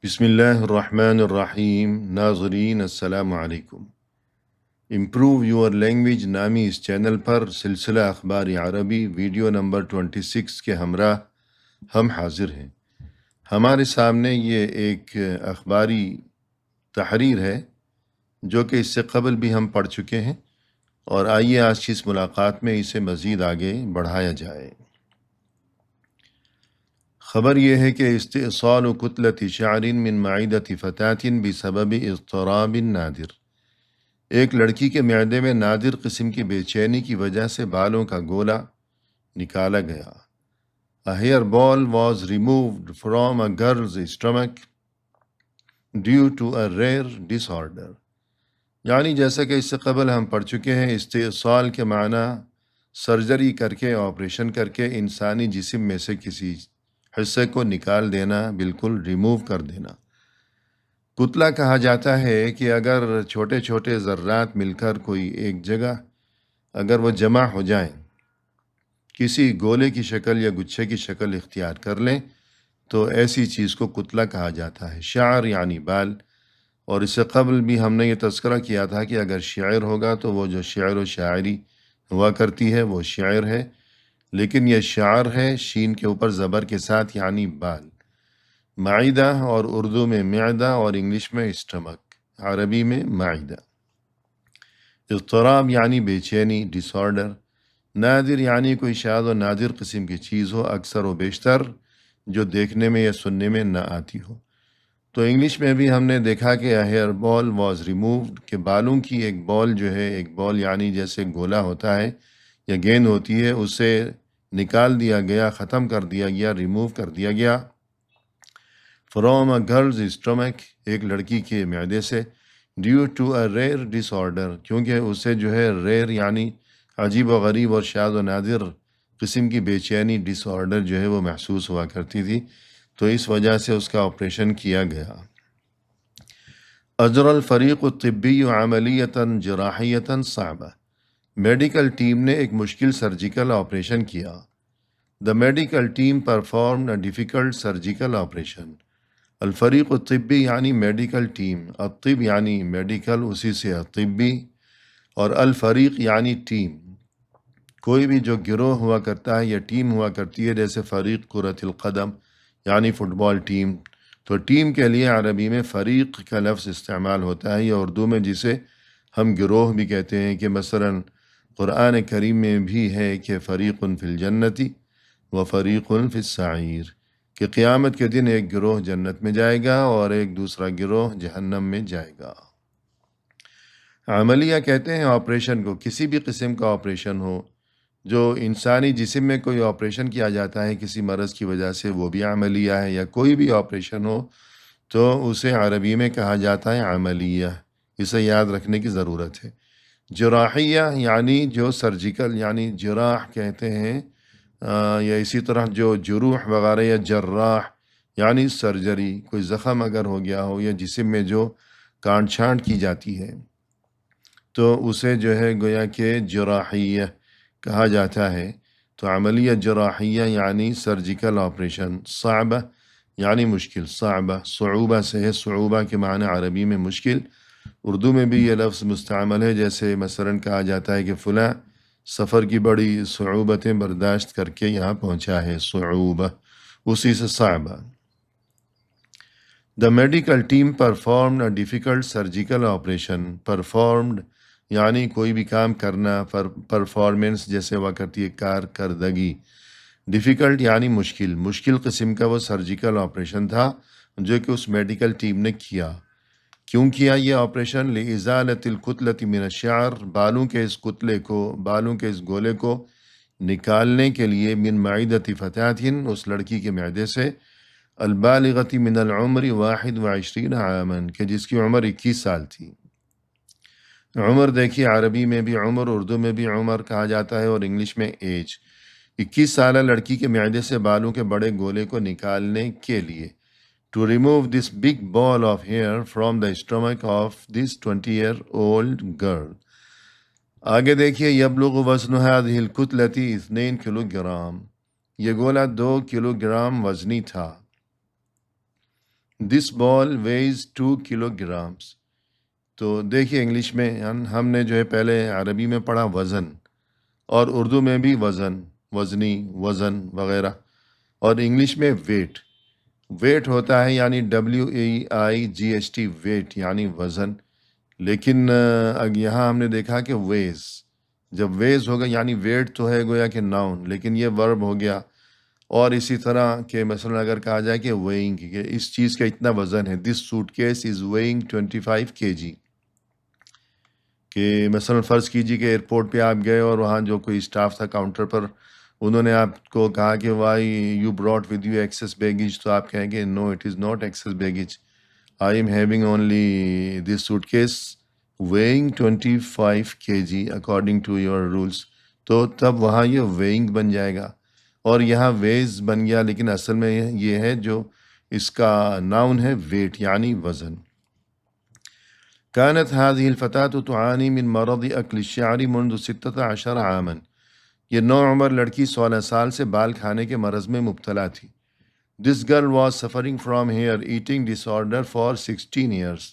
بسم اللہ الرحمن الرحیم ناظرین السلام علیکم۔ امپروو یور لینگویج نامی اس چینل پر سلسلہ اخبار عربی ویڈیو نمبر 26 کے ہمراہ ہم حاضر ہیں۔ ہمارے سامنے یہ ایک اخباری تحریر ہے جو کہ اس سے قبل بھی ہم پڑھ چکے ہیں، اور آئیے آج کی اس ملاقات میں اسے مزید آگے بڑھایا جائے۔ خبر یہ ہے کہ استئصال کتلۃ شعر من معدۃ فتاۃ بسبب اضطراب نادر، ایک لڑکی کے معدے میں نادر قسم کی بے چینی کی وجہ سے بالوں کا گولا نکالا گیا۔ A hair ball was removed from a girl's stomach due to a rare disorder۔ یعنی جیسا کہ اس سے قبل ہم پڑھ چکے ہیں، استئصال کے معنی سرجری کر کے، آپریشن کر کے انسانی جسم میں سے کسی حصے کو نکال دینا، بالکل ریموو کر دینا۔ کتلہ کہا جاتا ہے کہ اگر چھوٹے چھوٹے ذرات مل کر کوئی ایک جگہ اگر وہ جمع ہو جائیں، کسی گولے کی شکل یا گچھے کی شکل اختیار کر لیں، تو ایسی چیز کو کتلہ کہا جاتا ہے۔ شعر یعنی بال، اور اس سے قبل بھی ہم نے یہ تذکرہ کیا تھا کہ اگر شعر ہوگا تو وہ جو شعر و شاعری ہوا کرتی ہے وہ شعر ہے، لیکن یہ شعر ہے شین کے اوپر زبر کے ساتھ، یعنی بال۔ معدہ اور اردو میں معدہ اور انگلش میں اسٹمک، عربی میں معدہ۔ اضطراب یعنی بے چینی، ڈس آرڈر۔ نادر یعنی کوئی شاذ و نادر قسم کی چیز ہو، اکثر و بیشتر جو دیکھنے میں یا سننے میں نہ آتی ہو۔ تو انگلش میں بھی ہم نے دیکھا کہ a hair ball was removed، کہ بالوں کی ایک بال جو ہے، ایک بال یعنی جیسے گولا ہوتا ہے یا گیند ہوتی ہے، اسے نکال دیا گیا، ختم کر دیا گیا، ریموو کر دیا گیا۔ فرام a girl's stomach، ایک لڑکی کے معدے سے، due to a rare disorder، کیونکہ اسے جو ہے ریئر یعنی عجیب و غریب اور شاذ و نادر قسم کی بے چینی، ڈس آرڈر جو ہے وہ محسوس ہوا کرتی تھی، تو اس وجہ سے اس کا آپریشن کیا گیا۔ اجرى الفریق الطبی عملیۃ جراحیۃ صعبہ، میڈیکل ٹیم نے ایک مشکل سرجیکل آپریشن کیا۔ The medical team performed a difficult surgical operation۔ الفریق الطبی یعنی میڈیکل ٹیم، الطب یعنی میڈیکل، اسی سے طبی، اور الفریق یعنی ٹیم۔ کوئی بھی جو گروہ ہوا کرتا ہے یا ٹیم ہوا کرتی ہے، جیسے فریق کرۃ القدم یعنی فٹ بال ٹیم، تو ٹیم کے لیے عربی میں فریق کا لفظ استعمال ہوتا ہے، یا اردو میں جسے ہم گروہ بھی کہتے ہیں، کہ مثلا قرآن کریم میں بھی ہے کہ فریق فی الجنتی و فریق فی السعیر، کہ قیامت کے دن ایک گروہ جنت میں جائے گا اور ایک دوسرا گروہ جہنم میں جائے گا۔ عملیہ کہتے ہیں آپریشن کو، کسی بھی قسم کا آپریشن ہو، جو انسانی جسم میں کوئی آپریشن کیا جاتا ہے کسی مرض کی وجہ سے، وہ بھی عملیہ ہے، یا کوئی بھی آپریشن ہو تو اسے عربی میں کہا جاتا ہے عملیہ۔ اسے یاد رکھنے کی ضرورت ہے۔ جراحیہ یعنی جو سرجیکل، یعنی جراح کہتے ہیں، یا اسی طرح جو جروح وغیرہ، یا جراح یعنی سرجری، کوئی زخم اگر ہو گیا ہو یا جسم میں جو کانٹ چھانٹ کی جاتی ہے تو اسے جو ہے گویا کہ جراحیہ کہا جاتا ہے۔ تو عملیہ جراحیہ یعنی سرجیکل آپریشن۔ صعبہ یعنی مشکل، صعبہ صعوبہ سے ہے، صعوبہ کے معنی عربی میں مشکل، اردو میں بھی یہ لفظ مستعمل ہے، جیسے مثلا کہا جاتا ہے کہ فلاں سفر کی بڑی صعوبتیں برداشت کر کے یہاں پہنچا ہے، صعوبہ، اسی سے صعبہ۔ The medical team performed a difficult surgical operation۔ performed یعنی کوئی بھی کام کرنا، پرفارمنس جیسے ہوا کرتی ہے، کارکردگی۔ ڈیفیکلٹ یعنی مشکل، مشکل قسم کا وہ سرجیکل آپریشن تھا جو کہ اس میڈیکل ٹیم نے کیا۔ کیوں کیا یہ آپریشن؟ لِإِزَالَةِ الْكُتْلَةِ مِنَ الشَّعْرِ، بالوں کے اس کتلے کو، بالوں کے اس گولے کو نکالنے کے لیے، من معدۃ فتاة، اس لڑکی کے معدے سے، البالغۃ من العمر 21 عاما، کہ جس کی عمر 21 سال تھی۔ عمر دیکھیے، عربی میں بھی عمر، اردو میں بھی عمر کہا جاتا ہے، اور انگلش میں ایج۔ 21 سالہ لڑکی کے معدے سے بالوں کے بڑے گولے کو نکالنے کے لیے، to remove this big ball of hair from the stomach of this 20-year-old girl۔ آگے دیکھیے، یبلغ وزن هذه الكتلة 2 کلو گرام، یہ گولا 2 کلو گرام وزنی تھا۔ دس بال ویز 2 کلو گرامس. تو دیکھیے انگلش میں ہم نے جو ہے پہلے عربی میں پڑھا وزن، اور اردو میں بھی وزن، وزنی، وزن وغیرہ، اور انگلش میں ویٹ. ویٹ ہوتا ہے یعنی WEIGHT، ویٹ یعنی وزن. لیکن یہاں ہم نے دیکھا کہ ویز، جب ویز ہوگا یعنی ویٹ تو ہے گویا کہ ناؤن، لیکن یہ ورب ہو گیا. اور اسی طرح کہ مثلا اگر کہا جائے کہ ویئنگ، کہ اس چیز کا اتنا وزن ہے، this suitcase is weighing 25 kg. کہ مثلا فرض کیجیے کہ ایئرپورٹ پہ آپ گئے اور وہاں جو کوئی اسٹاف تھا کاؤنٹر پر، انہوں نے آپ کو کہا کہ why you brought with you excess baggage, تو آپ کہیں گے no it is not excess baggage, I am having only this suitcase weighing 25 kg according to your rules. تو تب وہاں یہ ویئنگ بن جائے گا، اور یہاں ویز بن گیا، لیکن اصل میں یہ ہے جو اس کا ناؤن ہے ویٹ یعنی وزن. كانت هذه الفتاة تعاني من مرض أكل الشعر منذ 16 عاما. یہ نوعمر لڑکی 16 سال سے بال کھانے کے مرض میں مبتلا تھی. This girl was suffering from hair eating disorder for 16 years.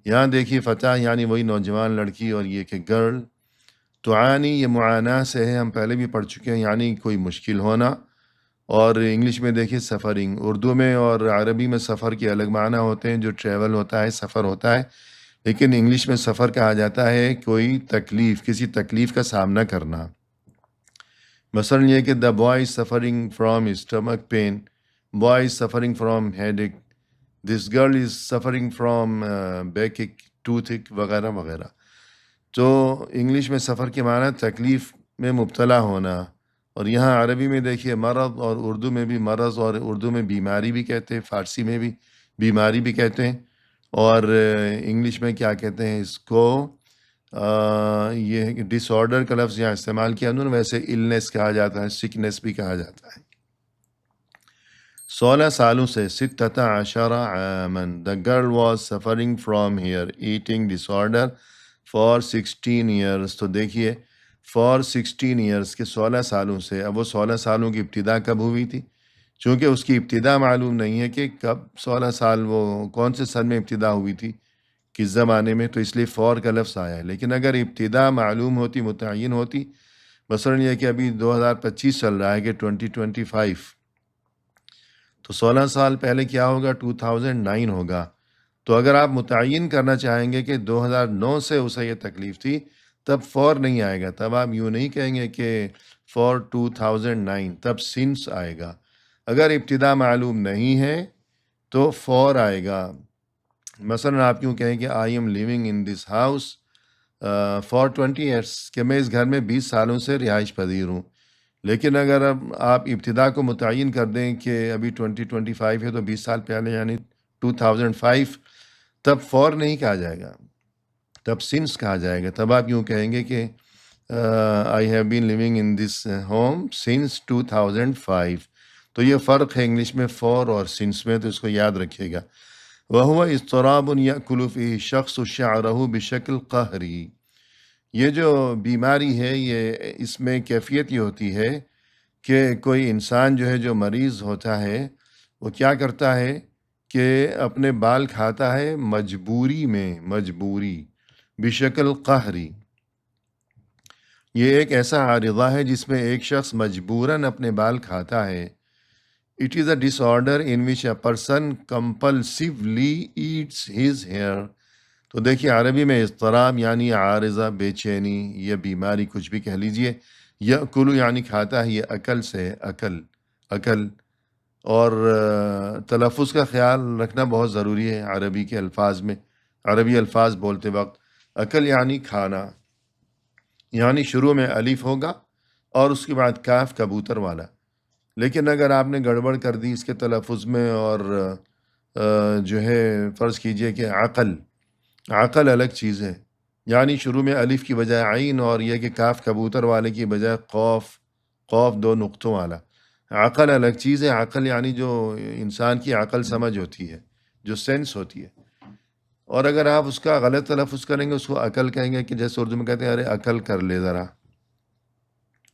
یہاں دیکھیے فتح یعنی وہی نوجوان لڑکی، اور یہ کہ گرل. تعانی یہ معاناہ سے ہے، ہم پہلے بھی پڑھ چکے ہیں، یعنی کوئی مشکل ہونا. اور انگلش میں دیکھیے سفرنگ. اردو میں اور عربی میں سفر کے الگ معنی ہوتے ہیں، جو ٹریول ہوتا ہے، سفر ہوتا ہے. لیکن انگلش میں سفر کہا جاتا ہے کوئی تکلیف، کسی تکلیف کا سامنا کرنا. مثلا یہ کہ the boy is suffering from stomach pain, boy is suffering from headache, this girl is suffering from backache, toothache وغیرہ وغیرہ. تو انگلش میں سفر کے معنی تکلیف میں مبتلا ہونا، اور یہاں عربی میں دیکھیے مرض، اور اردو میں بھی مرض، اور اردو میں بیماری بھی کہتے ہیں، فارسی میں بھی بیماری بھی کہتے ہیں، اور انگلش میں کیا کہتے ہیں اس کو، یہ ڈس آرڈر کا لفظ یہاں استعمال کیا انہوں نے، ویسے النس کہا جاتا ہے، سکنس بھی کہا جاتا ہے. 16 سالوں سے 16 عامن. The girl was suffering from hair eating disorder for 16 years. تو دیکھیے for 16 years کے 16 سالوں سے. اب وہ 16 سالوں کی ابتدا کب ہوئی تھی؟ چونکہ اس کی ابتدا معلوم نہیں ہے کہ کب 16 سال، وہ کون سے سن میں ابتدا ہوئی تھی، کس زمانے میں، تو اس لیے فور کا لفظ آیا ہے. لیکن اگر ابتدا معلوم ہوتی، متعین ہوتی، مثلا یہ کہ ابھی 2025 چل رہا ہے کہ 2025، تو 16 سال پہلے کیا ہوگا، 2009 ہوگا. تو اگر آپ متعین کرنا چاہیں گے کہ 2009 سے اسے یہ تکلیف تھی، تب فور نہیں آئے گا. تب آپ یوں نہیں کہیں گے کہ فور 2009، تب سنس آئے گا. اگر ابتدا معلوم نہیں ہے تو فور آئے گا. مثلا آپ یوں کہیں کہ I am living in this house for 20 years, کہ میں اس گھر میں 20 سالوں سے رہائش پذیر ہوں. لیکن اگر اب آپ ابتدا کو متعین کر دیں کہ ابھی 2025 ہے، تو 20 سال پہلے یعنی 2005، تب فور نہیں کہا جائے گا، تب سنس کہا جائے گا. تب آپ یوں کہیں گے کہ I have been living in this home since 2005. تو یہ فرق ہے انگلش میں فور اور سنس میں، تو اس کو یاد رکھیے گا. وَهُوَ اضطراب يأكل فيه الشخص شعره بشکل قہری. یہ جو بیماری ہے، یہ اس میں کیفیت یہ ہوتی ہے کہ کوئی انسان جو ہے، جو مریض ہوتا ہے، وہ کیا کرتا ہے کہ اپنے بال کھاتا ہے مجبوری میں، مجبوری، بشکل قہری. یہ ایک ایسا عارضہ ہے جس میں ایک شخص مجبوراً اپنے بال کھاتا ہے. It is a disorder in which a person compulsively eats his hair. تو دیکھیے عربی میں اضطراب یعنی عارضہ، بے چینی، یہ بیماری کچھ بھی کہہ لیجئے. یأکل یعنی کھاتا ہے، یہ عقل سے، عقل، عقل. اور تلفظ کا خیال رکھنا بہت ضروری ہے عربی کے الفاظ میں. عربی الفاظ بولتے وقت عقل یعنی کھانا، یعنی شروع میں الف ہوگا اور اس کے بعد کاف، کبوتر والا. لیکن اگر آپ نے گڑبڑ کر دی اس کے تلفظ میں، اور جو ہے فرض کیجئے کہ عقل، عقل الگ چیز ہے، یعنی شروع میں الف کی بجائے عین، اور یہ کہ کاف کبوتر والے کی بجائے قوف، قوف 2 نقطوں والا. عقل الگ چیز ہے. عقل یعنی جو انسان کی عقل سمجھ ہوتی ہے، جو سینس ہوتی ہے. اور اگر آپ اس کا غلط تلفظ کریں گے، اس کو عقل کہیں گے، کہ جیسے اردو میں کہتے ہیں ارے عقل کر لے ذرا.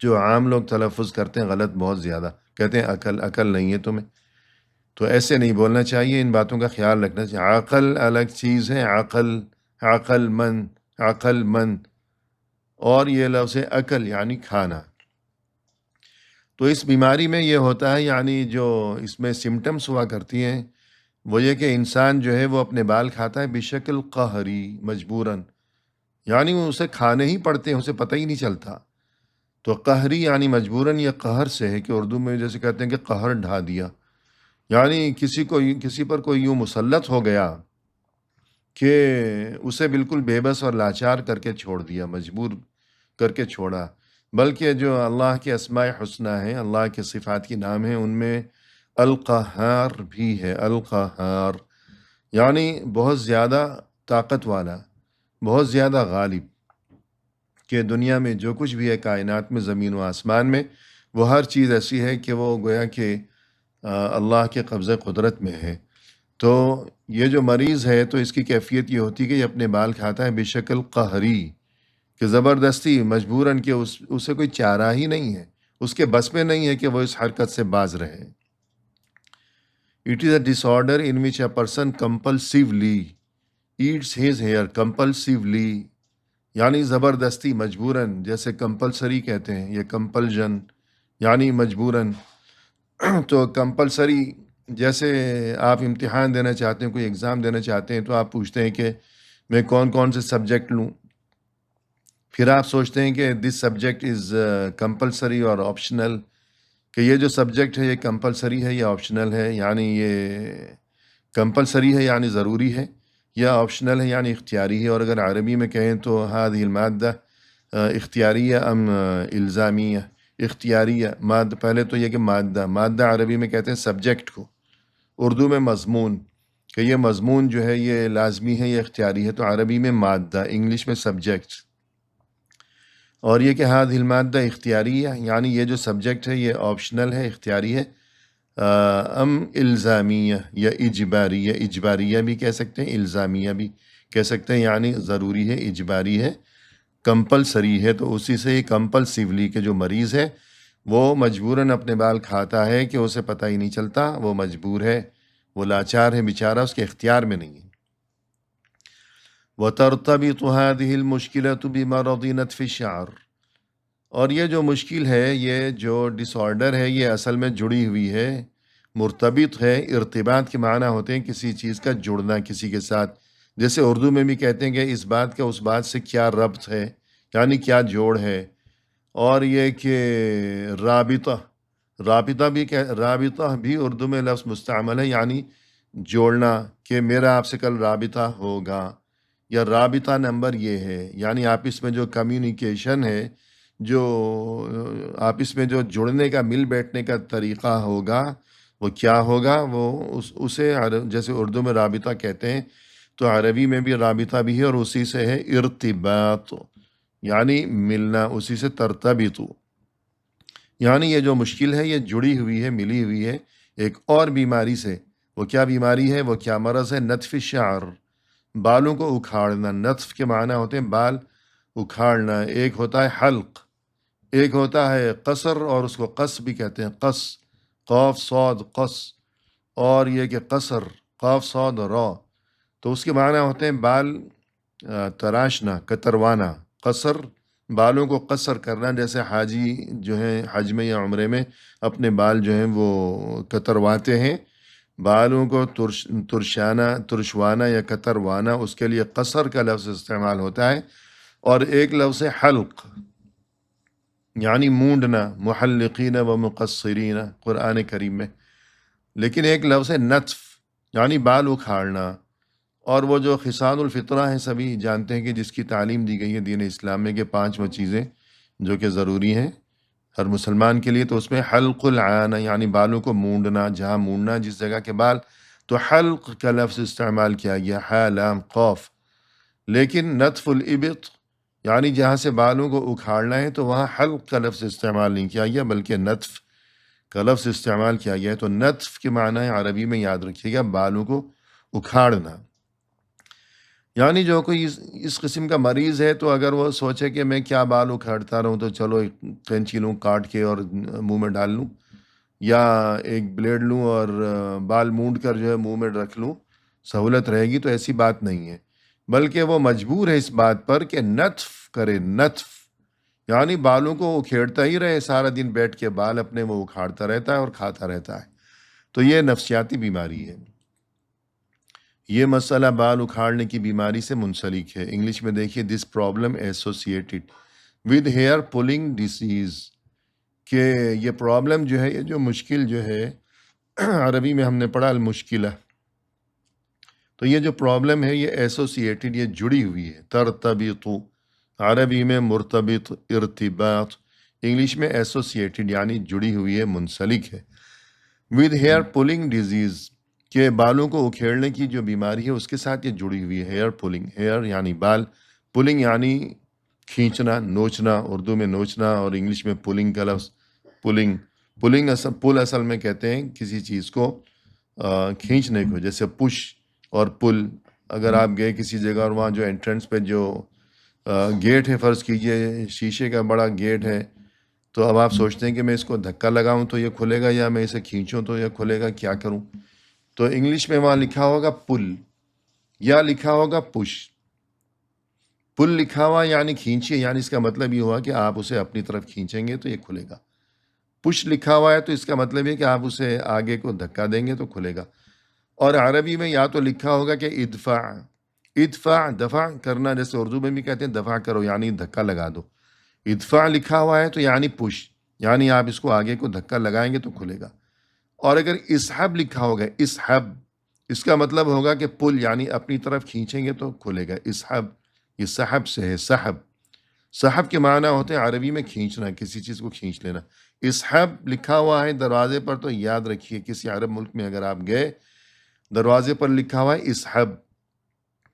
جو عام لوگ تلفظ کرتے ہیں غلط بہت زیادہ، کہتے ہیں عقل، عقل نہیں ہے تمہیں. تو ایسے نہیں بولنا چاہیے، ان باتوں کا خیال رکھنا چاہیے۔ عقل الگ چیز ہے، عقل مند، عقل مند، اور یہ لفظ عقل یعنی کھانا۔ تو اس بیماری میں یہ ہوتا ہے، یعنی جو اس میں سمٹمز ہوا کرتی ہیں وہ یہ کہ انسان جو ہے وہ اپنے بال کھاتا ہے بشکل قہری، مجبوراً، یعنی وہ اسے کھانے ہی پڑتے ہیں، اسے پتہ ہی نہیں چلتا۔ تو قہری یعنی مجبوراً، یہ قہر سے ہے کہ اردو میں جیسے کہتے ہیں کہ قہر ڈھا دیا، یعنی کسی پر کوئی یوں مسلط ہو گیا کہ اسے بالکل بے بس اور لاچار کر کے چھوڑ دیا، مجبور کر کے چھوڑا۔ بلکہ جو اللہ کے اسماء حسنی ہیں، اللہ کے صفات کی نام ہیں، ان میں القہار بھی ہے، القہار، یعنی بہت زیادہ طاقت والا، بہت زیادہ غالب، کہ دنیا میں جو کچھ بھی ہے کائنات میں، زمین و آسمان میں، وہ ہر چیز ایسی ہے کہ وہ گویا کہ اللہ کے قبضہ قدرت میں ہے۔ تو یہ جو مریض ہے تو اس کی کیفیت یہ ہوتی ہے کہ یہ اپنے بال کھاتا ہے بشکل قہری، کہ زبردستی، مجبوراً، کہ اسے کوئی چارہ ہی نہیں ہے، اس کے بس میں نہیں ہے کہ وہ اس حرکت سے باز رہے۔ It is a disorder in which a person compulsively eats his hair compulsively، یعنی زبردستی، مجبوراً، جیسے کمپلسری کہتے ہیں، یہ کمپلجن یعنی مجبوراً۔ تو کمپلسری، جیسے آپ امتحان دینا چاہتے ہیں، کوئی ایگزام دینا چاہتے ہیں، تو آپ پوچھتے ہیں کہ میں کون کون سے سبجیکٹ لوں، پھر آپ سوچتے ہیں کہ دس سبجیکٹ از کمپلسری اور آپشنل، کہ یہ جو سبجیکٹ ہے یہ کمپلسری ہے یا آپشنل ہے، یعنی یہ کمپلسری ہے یعنی ضروری ہے، یا آپشنل ہے یعنی اختیاری ہے۔ اور اگر عربی میں کہیں تو هذه المادہ اختیاریہ ام الزامیہ، اختیاریہ مادہ، پہلے تو یہ کہ مادہ عربی میں کہتے ہیں سبجیکٹ کو، اردو میں مضمون، کہ یہ مضمون جو ہے یہ لازمی ہے یا اختیاری ہے، تو عربی میں مادہ، انگلش میں سبجیکٹ۔ اور یہ کہ هذه المادہ اختیاریہ، یعنی یہ جو سبجیکٹ ہے یہ آپشنل ہے، اختیاری ہے، ام الزامیہ یا اجباریہ، اجباریہ بھی کہہ سکتے ہیں، الزامیہ بھی کہہ سکتے ہیں، یعنی ضروری ہے، اجباری ہے، کمپلسری ہے۔ تو اسی سے ہی کمپلسیولی، کہ جو مریض ہے وہ مجبوراً اپنے بال کھاتا ہے کہ اسے پتہ ہی نہیں چلتا، وہ مجبور ہے، وہ لاچار ہے بیچارہ، اس کے اختیار میں نہیں ہے۔ وَتَرْتَبِطُ هَذِهِ الْمُشْكِلَةُ بِمَرَضِ نَتْفِ الشَّعْرِ، اور یہ جو مشکل ہے، یہ جو ڈس آرڈر ہے، یہ اصل میں جڑی ہوئی ہے، مرتبط ہے۔ ارتباط کے معنی ہوتے ہیں کسی چیز کا جڑنا کسی کے ساتھ، جیسے اردو میں بھی کہتے ہیں کہ اس بات کا اس بات سے کیا ربط ہے، یعنی کیا جوڑ ہے۔ اور یہ کہ رابطہ، رابطہ بھی اردو میں لفظ مستعمل ہے، یعنی جوڑنا، کہ میرا آپ سے کل رابطہ ہوگا، یا رابطہ نمبر یہ ہے، یعنی آپس میں جو کمیونیکیشن ہے، جو آپس میں جو جڑنے کا، مل بیٹھنے کا طریقہ ہوگا، وہ کیا ہوگا، وہ اسے جیسے اردو میں رابطہ کہتے ہیں تو عربی میں بھی رابطہ بھی ہے، اور اسی سے ہے ارتباط، یعنی ملنا، اسی سے ترتبط، یعنی یہ جو مشکل ہے یہ جڑی ہوئی ہے، ملی ہوئی ہے ایک اور بیماری سے۔ وہ کیا بیماری ہے، وہ کیا مرض ہے؟ نتف الشعر، بالوں کو اکھاڑنا۔ نتف کے معنی ہوتے ہیں بال اکھاڑنا۔ ایک ہوتا ہے حلق، ایک ہوتا ہے قصر، اور اس کو قص بھی کہتے ہیں، قص، قاف صاد قص، اور یہ کہ قصر، قاف صاد را، تو اس کے معنی ہوتے ہیں بال تراشنا، کتروانا۔ قصر، بالوں کو قصر کرنا، جیسے حاجی جو ہیں حج میں یا عمرے میں اپنے بال جو ہیں وہ کترواتے ہیں، بالوں کو ترشوانا یا کتروانا، اس کے لیے قصر کا لفظ استعمال ہوتا ہے۔ اور ایک لفظ ہے حلق، یعنی مونڈنا، محلقین و مقصرین قرآن کریم میں۔ لیکن ایک لفظ ہے نتف، یعنی بال اکھاڑنا۔ اور وہ جو خصال الفطرہ ہیں، سبھی جانتے ہیں کہ جس کی تعلیم دی گئی ہے دین اسلام میں، کہ 5 چیزیں جو کہ ضروری ہیں ہر مسلمان کے لیے، تو اس میں حلق العانہ، یعنی بالوں کو مونڈنا، جہاں مونڈنا جس جگہ کے بال، تو حلق کا لفظ استعمال کیا گیا، حا لام قاف۔ لیکن نتف الابط، یعنی جہاں سے بالوں کو اکھاڑنا ہے، تو وہاں حلق کا لفظ استعمال نہیں کیا گیا، بلکہ نتف کا لفظ استعمال کیا گیا ہے۔ تو نتف کے معنی ہے عربی میں، یاد رکھیے گا، بالوں کو اکھاڑنا۔ یعنی جو کوئی اس قسم کا مریض ہے، تو اگر وہ سوچے کہ میں کیا بال اکھاڑتا رہوں، تو چلو ایک کینچی لوں، کاٹ کے اور منہ میں ڈال لوں، یا ایک بلیڈ لوں اور بال مونڈ کر جو ہے منہ میں رکھ لوں سہولت رہے گی، تو ایسی بات نہیں ہے، بلکہ وہ مجبور ہے اس بات پر کہ نتف کرے، نتف یعنی بالوں کو اکھیڑتا ہی رہے، سارا دن بیٹھ کے بال اپنے وہ اکھاڑتا رہتا ہے اور کھاتا رہتا ہے، تو یہ نفسیاتی بیماری ہے۔ یہ مسئلہ بال اکھاڑنے کی بیماری سے منسلک ہے۔ انگلش میں دیکھیے this problem associated with hair pulling disease, کہ یہ پرابلم جو ہے، یہ جو مشکل جو ہے، عربی میں ہم نے پڑھا المشکلہ، تو یہ جو پرابلم ہے یہ ایسوسیٹڈ، یہ جڑی ہوئی ہے، ترتبط، عربی میں مرتبط، ارتباط، انگلش میں ایسوسیٹڈ یعنی جڑی ہوئی ہے، منسلک ہے، ود ہیئر پولنگ ڈیزیز، کہ بالوں کو اکھیڑنے کی جو بیماری ہے اس کے ساتھ یہ جڑی ہوئی ہے۔ ہیئر پولنگ، ہیئر یعنی بال، پولنگ یعنی کھینچنا، نوچنا، اردو میں نوچنا، اور انگلش میں پولنگ کا لفظ، پولنگ، پولنگ پل اصل میں کہتے ہیں کسی چیز کو کھینچنے کو، جیسے پش اور پل۔ اگر آپ گئے کسی جگہ اور وہاں جو انٹرنس پہ جو گیٹ ہے، فرض کیجئے شیشے کا بڑا گیٹ ہے، تو اب آپ سوچتے ہیں کہ میں اس کو دھکا لگاؤں تو یہ کھلے گا، یا میں اسے کھینچوں تو یہ کھلے گا، کیا کروں؟ تو انگلش میں وہاں لکھا ہوگا پل، یا لکھا ہوگا پش۔ پل لکھا ہوا یعنی کھینچیے، یعنی اس کا مطلب یہ ہوا کہ آپ اسے اپنی طرف کھینچیں گے تو یہ کھلے گا۔ پش لکھا ہوا ہے تو اس کا مطلب یہ کہ آپ اسے آگے کو دھکا دیں گے تو کھلے گا۔ اور عربی میں یا تو لکھا ہوگا کہ ادفع، ادفع دفع کرنا، جیسے اردو میں بھی کہتے ہیں دفع کرو یعنی دھکا لگا دو، ادفع لکھا ہوا ہے تو یعنی پش، یعنی آپ اس کو آگے کو دھکا لگائیں گے تو کھلے گا۔ اور اگر اسحب لکھا ہوگا، اسحب، اس کا مطلب ہوگا کہ پل یعنی اپنی طرف کھینچیں گے تو کھلے گا۔ اسحب یہ سحب سے ہے، سحب، سحب کے معنی ہوتے ہیں عربی میں کھینچنا، کسی چیز کو کھینچ لینا۔ اسحب لکھا ہوا ہے دروازے پر تو یاد رکھیے کسی عرب ملک میں اگر آپ گئے، دروازے پر لکھا ہوا ہے اسحب،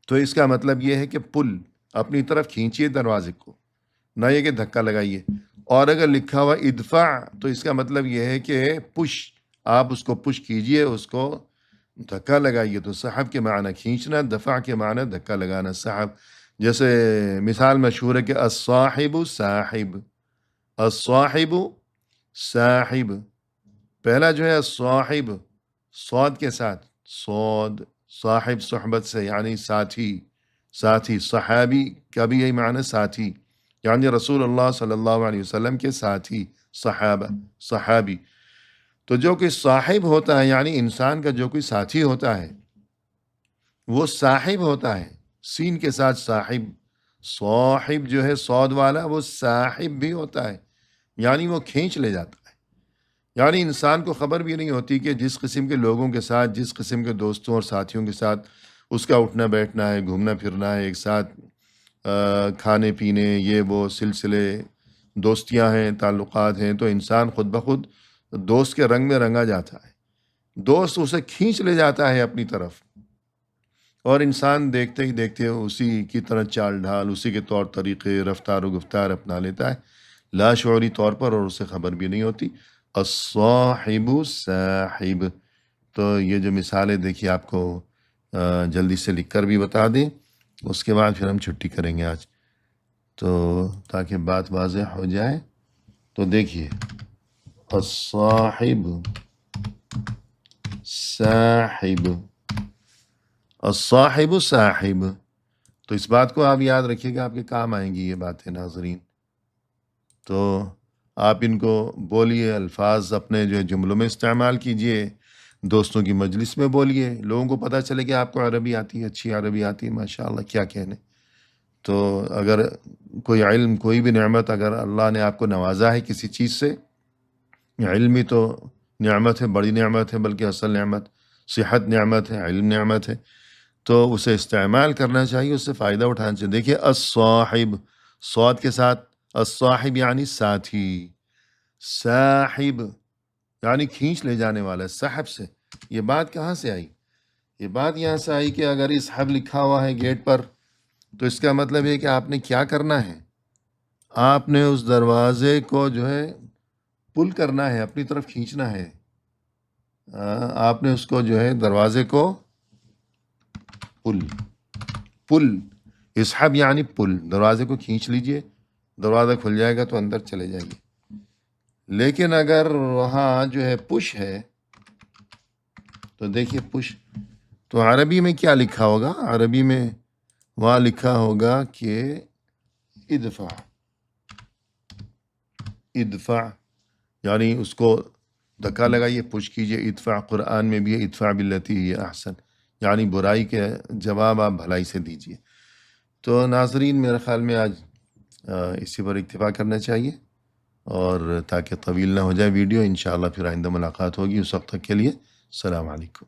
تو اس کا مطلب یہ ہے کہ پل، اپنی طرف کھینچیے دروازے کو، نہ یہ کہ دھکا لگائیے۔ اور اگر لکھا ہوا ادفع تو اس کا مطلب یہ ہے کہ پش، آپ اس کو پش کیجئے، اس کو دھکا لگائیے۔ تو صحب کے معنی کھینچنا، دفع کے معنی دھکا لگانا، صحب۔ جیسے مثال مشہور ہے کہ الصاحب صاحب، الصاحب صاحب، پہلا جو ہے الصاحب صاد کے ساتھ، صاد، صاحب صحبت سے یعنی ساتھی، ساتھی، صحابی کا بھی یہی معنی ساتھی، یعنی رسول اللہ صلی اللہ علیہ وسلم کے ساتھی، صحابہ، صحابی۔ تو جو کوئی صاحب ہوتا ہے یعنی انسان کا جو کوئی ساتھی ہوتا ہے وہ صاحب ہوتا ہے، سین کے ساتھ صاحب، صاحب جو ہے صاد والا وہ صاحب بھی ہوتا ہے، یعنی وہ کھینچ لے جاتا ہے۔ یعنی انسان کو خبر بھی نہیں ہوتی کہ جس قسم کے لوگوں کے ساتھ، جس قسم کے دوستوں اور ساتھیوں کے ساتھ اس کا اٹھنا بیٹھنا ہے، گھومنا پھرنا ہے، ایک ساتھ کھانے پینے، یہ وہ سلسلے، دوستیاں ہیں، تعلقات ہیں، تو انسان خود بخود دوست کے رنگ میں رنگا جاتا ہے، دوست اسے کھینچ لے جاتا ہے اپنی طرف، اور انسان دیکھتے ہی دیکھتے اسی کی طرح چال ڈھال، اسی کے طور طریقے، رفتار و گفتار اپنا لیتا ہے لاشعوری طور پر، اور اسے خبر بھی نہیں ہوتی۔ الصاحب صاحب، تو یہ جو مثالیں دیکھیے آپ کو جلدی سے لکھ کر بھی بتا دیں، اس کے بعد پھر ہم چھٹی کریں گے آج، تو تاکہ بات واضح ہو جائے۔ تو دیکھیے الصاحب صاحب، الصاحب صاحب، تو اس بات کو آپ یاد رکھیے گا، آپ کے کام آئیں گی یہ باتیں ناظرین۔ تو آپ ان کو بولیے، الفاظ اپنے جو جملوں میں استعمال کیجئے، دوستوں کی مجلس میں بولیے، لوگوں کو پتہ چلے کہ آپ کو عربی آتی ہے، اچھی عربی آتی ہے، ماشاءاللہ، کیا کہنے۔ تو اگر کوئی علم، کوئی بھی نعمت اگر اللہ نے آپ کو نوازا ہے کسی چیز سے، علم ہی تو نعمت ہے، بڑی نعمت ہے، بلکہ اصل نعمت صحت نعمت ہے، علم نعمت ہے، تو اسے استعمال کرنا چاہیے، اس سے فائدہ اٹھانا چاہیے۔ دیکھیے الصاحب، صاد کے ساتھ، الصاحب یعنی ساتھی، صاحب یعنی کھینچ لے جانے والا، صاحب سے۔ یہ بات کہاں سے آئی؟ یہ بات یہاں سے آئی کہ اگر اس حب لکھا ہوا ہے گیٹ پر تو اس کا مطلب ہے کہ آپ نے کیا کرنا ہے، آپ نے اس دروازے کو جو ہے پل کرنا ہے، اپنی طرف کھینچنا ہے، آپ نے اس کو جو ہے دروازے کو پل، پل، اسحب یعنی پل، دروازے کو کھینچ لیجئے، دروازہ کھل جائے گا تو اندر چلے جائیے۔ لیکن اگر وہاں جو ہے پش ہے تو دیکھیے پش، تو عربی میں کیا لکھا ہوگا؟ عربی میں وہاں لکھا ہوگا کہ ادفع، ادفع یعنی اس کو دھکا لگائیے، پش کیجئے. ادفع قرآن میں بھی ہے، ادفع باللتی ہی احسن، یعنی برائی کے جواب آپ بھلائی سے دیجئے. تو ناظرین میرے خیال میں آج اسی پر اکتفا کرنا چاہیے، اور تاکہ طویل نہ ہو جائے ویڈیو. انشاءاللہ پھر آئندہ ملاقات ہوگی، اس وقت تک کے لیے السلام علیکم.